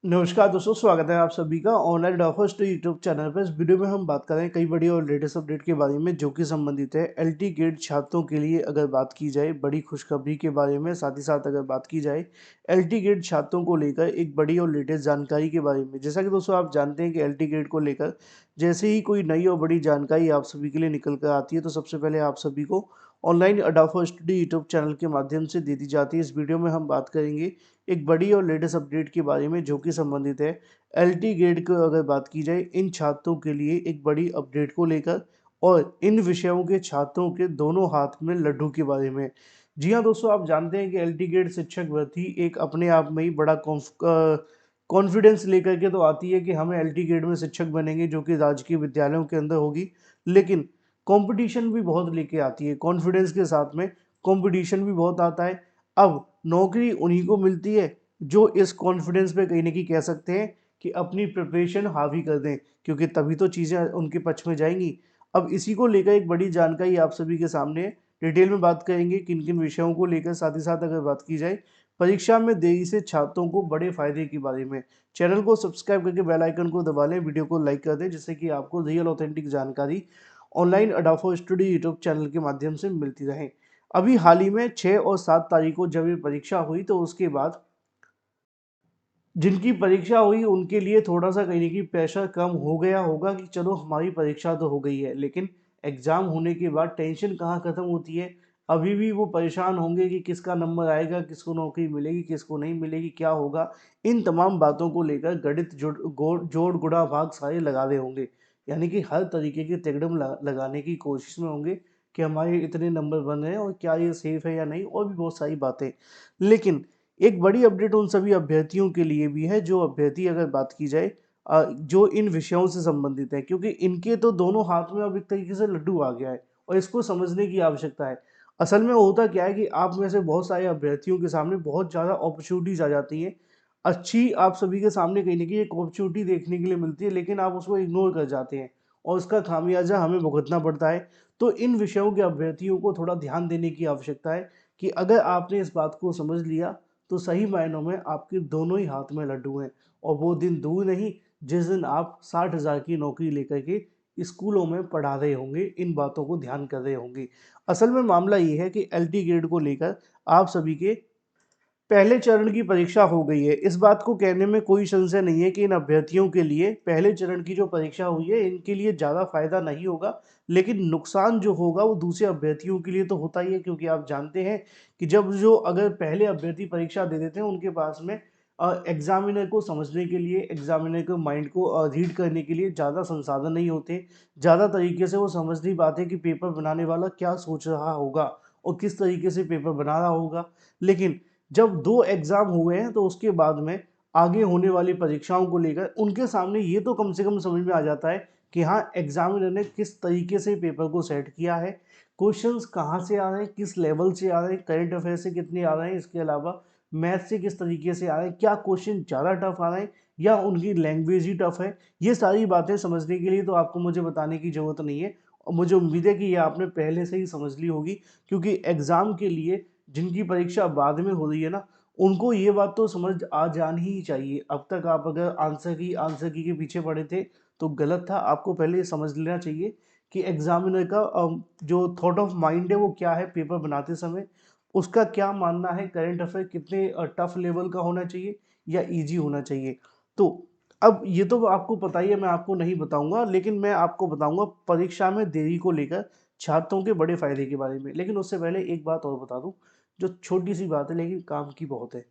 नमस्कार दोस्तों, स्वागत है आप सभी का ऑनलाइन डॉफर्स टू यूट्यूब चैनल पर। इस वीडियो में हम बात करें कई बड़ी और लेटेस्ट अपडेट के बारे में जो कि संबंधित है एलटी गेट छात्रों के लिए। अगर बात की जाए बड़ी खुशखबरी के बारे में, साथ ही साथ अगर बात की जाए एलटी गेट छात्रों को लेकर एक बड़ी और लेटेस्ट जानकारी के बारे में। जैसा कि दोस्तों आप जानते हैं कि एलटी गेट को लेकर जैसे ही कोई नई और बड़ी जानकारी आप सभी के लिए निकल कर आती है तो सबसे पहले आप सभी को ऑनलाइन अडाफा स्टडी यूट्यूब चैनल के माध्यम से दे दी जाती है। इस वीडियो में हम बात करेंगे एक बड़ी और लेटेस्ट अपडेट के बारे में जो कि संबंधित है एलटी गेट को। अगर बात की जाए इन छात्रों के लिए एक बड़ी अपडेट को लेकर और इन विषयों के छात्रों के दोनों हाथ में लड्डू के बारे में। जी हाँ दोस्तों, आप जानते हैं कि एलटी गेट शिक्षक भर्ती एक अपने आप में ही बड़ा कॉन्फिडेंस लेकर के तो आती है कि हमें एलटी गेट में शिक्षक बनेंगे जो कि राजकीय विद्यालयों के अंदर होगी, लेकिन कंपटीशन भी बहुत लेके आती है। कॉन्फिडेंस के साथ में कंपटीशन भी बहुत आता है। अब नौकरी उन्हीं को मिलती है जो इस कॉन्फिडेंस पे कहीं ना कहीं कह सकते हैं कि अपनी प्रिपरेशन हावी कर दें, क्योंकि तभी तो चीज़ें उनके पक्ष में जाएंगी। अब इसी को लेकर एक बड़ी जानकारी आप सभी के सामने है। डिटेल में बात करेंगे किन किन विषयों को लेकर, साथ ही साथ अगर बात की जाए परीक्षा में देरी से छात्रों को बड़े फायदे के बारे में। चैनल को सब्सक्राइब करके बेल आइकन को दबा लें, वीडियो को लाइक कर दें, जिससे कि आपको रियल ऑथेंटिक जानकारी ऑनलाइन अडाफो स्टडी यूट्यूब चैनल के माध्यम से मिलती रहे। अभी हाल ही में 6 और 7 तारीख को जब ये परीक्षा हुई तो उसके बाद जिनकी परीक्षा हुई उनके लिए थोड़ा सा कहीं ना कहीं प्रेशर कम हो गया होगा कि चलो हमारी परीक्षा तो हो गई है, लेकिन एग्जाम होने के बाद टेंशन कहाँ खत्म होती है। अभी भी वो परेशान होंगे कि किसका नंबर आएगा, किसको नौकरी मिलेगी, किसको नहीं मिलेगी, क्या होगा। इन तमाम बातों को लेकर गणित जोड़ गुणा भाग सारे लगा रहे होंगे, यानी कि हर तरीके के तिकड़म लगाने की कोशिश में होंगे कि हमारे इतने नंबर बन रहे हैं और क्या ये सेफ है या नहीं, और भी बहुत सारी बातें। लेकिन एक बड़ी अपडेट उन सभी अभ्यर्थियों के लिए भी है जो अभ्यर्थी, अगर बात की जाए जो इन विषयों से संबंधित है, क्योंकि इनके तो दोनों हाथ में अब एक तरीके से लड्डू आ गया है और इसको समझने की आवश्यकता है। असल में होता क्या है कि आप में से बहुत सारे अभ्यर्थियों के सामने बहुत ज़्यादा अपॉर्चुनिटीज आ जाती हैं। अच्छी आप सभी के सामने कहीं ना कहीं एक अपॉर्चुनिटी देखने के लिए मिलती है, लेकिन आप उसको इग्नोर कर जाते हैं और उसका खामियाजा हमें भुगतना पड़ता है। तो इन विषयों के अभ्यर्थियों को थोड़ा ध्यान देने की आवश्यकता है कि अगर आपने इस बात को समझ लिया तो सही मायनों में आपके दोनों ही हाथ में लड्डू हैं। और वो दिन दूर नहीं जिस दिन आप 60,000 की नौकरी लेकर के स्कूलों में पढ़ा रहे होंगे, इन बातों को ध्यान कर रहे होंगे। असल में मामला ये है कि एलटी ग्रेड को लेकर आप सभी के पहले चरण की परीक्षा हो गई है। इस बात को कहने में कोई संशय नहीं है कि इन अभ्यर्थियों के लिए पहले चरण की जो परीक्षा हुई है इनके लिए ज़्यादा फायदा नहीं होगा, लेकिन नुकसान जो होगा वो दूसरे अभ्यर्थियों के लिए तो होता ही है। क्योंकि आप जानते हैं कि जब जो अगर पहले अभ्यर्थी परीक्षा दे देते हैं उनके पास में एग्जामिनर को समझने के लिए, एग्जामिनर को माइंड को रीड करने के लिए ज़्यादा संसाधन नहीं होते। ज़्यादा तरीके से वो समझ नहीं पाते कि पेपर बनाने वाला क्या सोच रहा होगा और किस तरीके से पेपर बना रहा होगा। लेकिन जब 2 एग्ज़ाम हुए हैं तो उसके बाद में आगे होने वाली परीक्षाओं को लेकर उनके सामने ये तो कम से कम समझ में आ जाता है कि हाँ, एग्जामिनर ने किस तरीके से पेपर को सेट किया है, क्वेश्चंस कहाँ से आ रहे हैं, किस लेवल से आ रहे हैं, करंट अफेयर से कितने आ रहे हैं, इसके अलावा मैथ से किस तरीके से आ रहे हैं, क्या क्वेश्चन ज़्यादा टफ आ रहे हैं या उनकी लैंग्वेज ही टफ है। ये सारी बातें समझने के लिए तो आपको मुझे बताने की ज़रूरत नहीं है और मुझे उम्मीद है कि ये आपने पहले से ही समझ ली होगी। क्योंकि एग्ज़ाम के लिए जिनकी परीक्षा बाद में हो रही है ना, उनको ये बात तो समझ आ जानी ही चाहिए। अब तक आप अगर आंसर की के पीछे पड़े थे तो गलत था। आपको पहले ये समझ लेना चाहिए कि एग्जामिनर का जो थॉट ऑफ माइंड है वो क्या है पेपर बनाते समय, उसका क्या मानना है, करंट अफेयर कितने टफ लेवल का होना चाहिए या इजी होना चाहिए। तो अब ये तो आपको पता ही है, मैं आपको नहीं बताऊंगा, लेकिन मैं आपको बताऊंगा परीक्षा में देरी को लेकर छात्रों के बड़े फायदे के बारे में। लेकिन उससे पहले एक बात और बता दूं जो छोटी सी बात है लेकिन काम की बहुत है।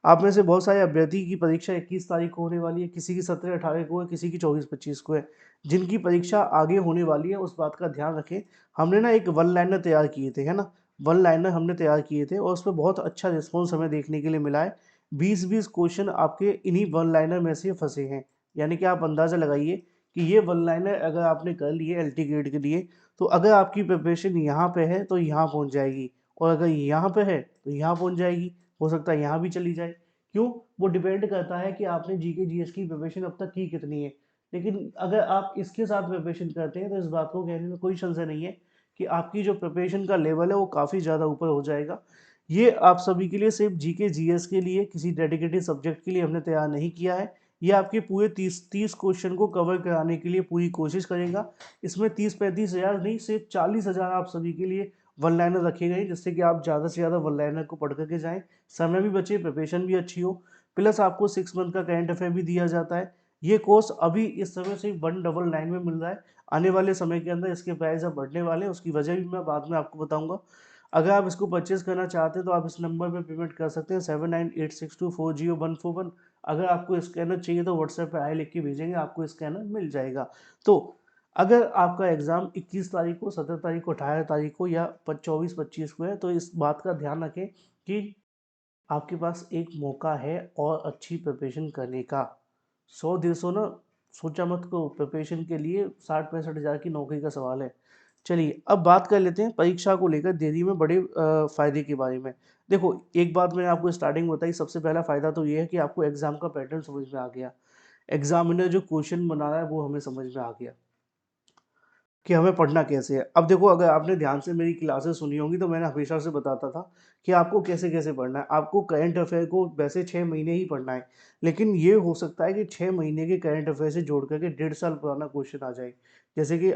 आप में से बहुत सारे अभ्यर्थी की परीक्षा 21 तारीख को होने वाली है, किसी की 17-18 को है, किसी की 24-25 को है। जिनकी परीक्षा आगे होने वाली है उस बात का ध्यान रखें। हमने ना एक वन लाइनर तैयार किए थे, है ना, वन लाइनर हमने तैयार किए थे और उस पर बहुत अच्छा रिस्पॉन्स हमें देखने के लिए मिला है। 20-20 क्वेश्चन आपके इन्हीं वन लाइनर में से फंसे हैं। यानी कि आप अंदाज़ा लगाइए कि ये वन लाइनर अगर आपने कर लिए एल टी ग्रेड के लिए, तो अगर आपकी प्रिपरेशन यहाँ पे है तो यहाँ पहुँच जाएगी, और अगर यहाँ पे है तो यहाँ पहुँच जाएगी। हो सकता है यहाँ भी चली जाए। क्यों? वो डिपेंड करता है कि आपने जीके जीएस की प्रिपरेशन अब तक की कितनी है। लेकिन अगर आप इसके साथ प्रिपरेशन करते हैं तो इस बात को कहने में कोई संशय नहीं है कि आपकी जो प्रिपरेशन का लेवल है वो काफ़ी ज़्यादा ऊपर हो जाएगा। ये आप सभी के लिए सिर्फ जीके जीएस के लिए, किसी डेडिकेटेड सब्जेक्ट के लिए हमने तैयार नहीं किया है। ये आपके पूरे 30 क्वेश्चन को कवर कराने के लिए पूरी कोशिश करेगा। इसमें 30-35 हज़ार नहीं, सिर्फ 40 हज़ार आप सभी के लिए वन लाइनर रखे गए, जिससे कि आप ज़्यादा से ज़्यादा वन लाइनर को पढ़ करके जाएं, समय भी बचे, प्रिपरेशन भी अच्छी हो। प्लस आपको 6 मंथ का करंट अफेयर भी दिया जाता है। ये कोर्स अभी इस समय से 199 में मिल रहा है। आने वाले समय के अंदर इसके प्राइस अब बढ़ने वाले हैं, उसकी वजह भी मैं बाद में आपको बताऊंगा। अगर आप इसको परचेज करना चाहते हैं तो आप इस नंबर पे पेमेंट कर सकते हैं 7986240141। अगर आपको स्कैनर चाहिए तो व्हाट्सएप पे हाय लिख के भेजेंगे, आपको स्कैनर मिल जाएगा। तो अगर आपका एग्जाम 21 तारीख को, 17 तारीख को, 18 तारीख को या 24-25 को है, तो इस बात का ध्यान रखें कि आपके पास एक मौका है और अच्छी प्रिपरेशन करने का। 100-150 ना सोचा मत को, प्रिपरेशन के लिए 60-65 हज़ार की नौकरी का सवाल है। चलिए अब बात कर लेते हैं परीक्षा को लेकर देरी में बड़े फायदे के बारे में। देखो, एक बात मैंने आपको स्टार्टिंग में बताई, सबसे पहला फायदा तो ये है कि आपको एग्जाम का पैटर्न समझ में आ गया। एग्जामिनर जो क्वेश्चन बना रहा है वो हमें समझ में आ गया कि हमें पढ़ना कैसे है। अब देखो, अगर आपने ध्यान से मेरी क्लासेस सुनी होंगी तो मैंने हमेशा से बताता था कि आपको कैसे कैसे पढ़ना है। आपको करंट अफेयर को वैसे 6 महीने ही पढ़ना है, लेकिन ये हो सकता है कि 6 महीने के करंट अफेयर से जोड़ करके 1.5 साल पुराना क्वेश्चन आ जाए। जैसे कि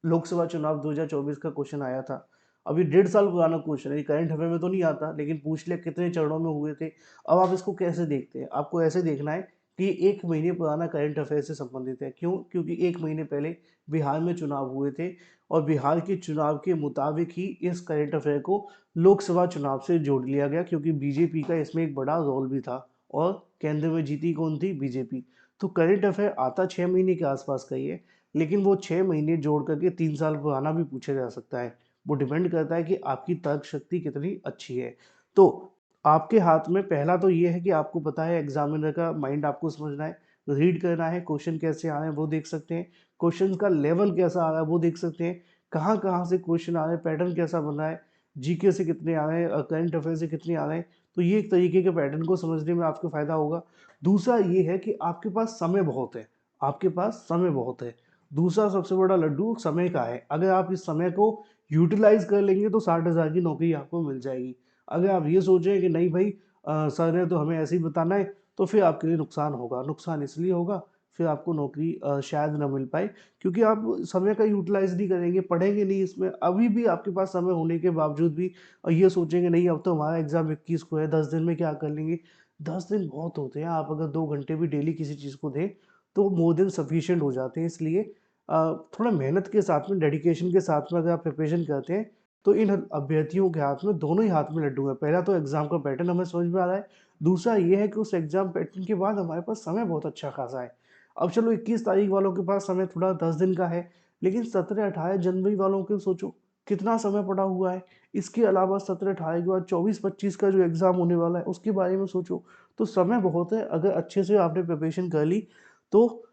लोकसभा चुनाव 2024 का क्वेश्चन आया था, अभी 1.5 साल पुराना क्वेश्चन है, करंट अफेयर में तो नहीं आता, लेकिन पूछ लिया कितने चरणों में हुए थे। अब आप इसको कैसे देखते हैं? आपको ऐसे देखना है कि 1 महीने पुराना करंट अफेयर से संबंधित है। क्यों? क्योंकि 1 महीने पहले बिहार में चुनाव हुए थे और बिहार के चुनाव के मुताबिक ही इस करंट अफेयर को लोकसभा चुनाव से जोड़ लिया गया, क्योंकि बीजेपी का इसमें एक बड़ा रोल भी था और केंद्र में जीती कौन थी? बीजेपी। तो करंट अफेयर आता 6 महीने के आसपास का ही है, लेकिन वो 6 महीने जोड़ करके 3 साल पुराना भी पूछा जा सकता है। वो डिपेंड करता है कि आपकी तर्क शक्ति कितनी अच्छी है। तो आपके हाथ में पहला तो ये है कि आपको पता है एग्जामिनर का माइंड आपको समझना है, रीड करना है, क्वेश्चन कैसे आ रहे हैं वो देख सकते हैं, क्वेश्चन का लेवल कैसा आ रहा है वो देख सकते हैं, कहाँ कहाँ से क्वेश्चन आ रहे हैं, पैटर्न कैसा बन रहा है, जीके से कितने आ रहे हैं, करंट अफेयर से कितने आ रहे हैं। तो ये एक तरीके के पैटर्न को समझने में आपको फायदा होगा। दूसरा ये है कि आपके पास समय बहुत है, आपके पास समय बहुत है। दूसरा सबसे बड़ा लड्डू समय का है। अगर आप इस समय को यूटिलाइज कर लेंगे तो 60 हज़ार की नौकरी आपको मिल जाएगी। अगर आप ये सोचें कि नहीं भाई, सर ने तो हमें ऐसे ही बताना है, तो फिर आपके लिए नुकसान होगा। नुकसान इसलिए होगा, फिर आपको नौकरी शायद ना मिल पाए, क्योंकि आप समय का यूटिलाइज नहीं करेंगे, पढ़ेंगे नहीं इसमें। अभी भी आपके पास समय होने के बावजूद भी ये सोचेंगे नहीं अब तो हमारा एग्जाम 21 को है, 10 दिन में क्या कर लेंगे। 10 दिन बहुत होते हैं। आप अगर 2 घंटे भी डेली किसी चीज़ को दें तो मोर देन सफिशिएंट हो जाते हैं। इसलिए थोड़ा मेहनत के साथ में, डेडिकेशन के साथ में अगर आप प्रिपरेशन करते हैं तो इन अभ्यर्थियों के हाथ में, दोनों ही हाथ में लड्डू है। पहला तो एग्जाम का पैटर्न हमें समझ में आ रहा है, दूसरा ये है कि उस एग्जाम पैटर्न के बाद हमारे पास समय बहुत अच्छा खासा है। अब चलो 21 तारीख वालों के पास समय थोड़ा 10 दिन का है, लेकिन 17-18 जनवरी वालों के सोचो कितना समय पड़ा हुआ है। इसके अलावा 17-18 के बाद 24-25 का जो एग्जाम होने वाला है उसके बारे में सोचो। तो समय बहुत है। अगर अच्छे से आपने प्रिपरेशन कर ली तो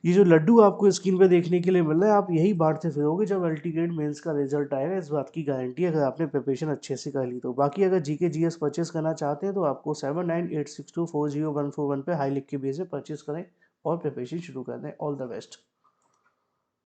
ये जो लड्डू आपको स्क्रीन पे देखने के लिए मिल रहा है, आप यही बांटते फिरोगे जब अल्टीग्रेट मेंस का रिजल्ट आएगा। इस बात की गारंटी है, अगर आपने प्रिपरेशन अच्छे से कर ली तो। बाकी अगर जीके जीएस परचेस करना चाहते हैं तो आपको 7986240141 पे हाई लिख के भेजें, परचेस करें और प्रिपरेशन शुरू कर दें। All the best.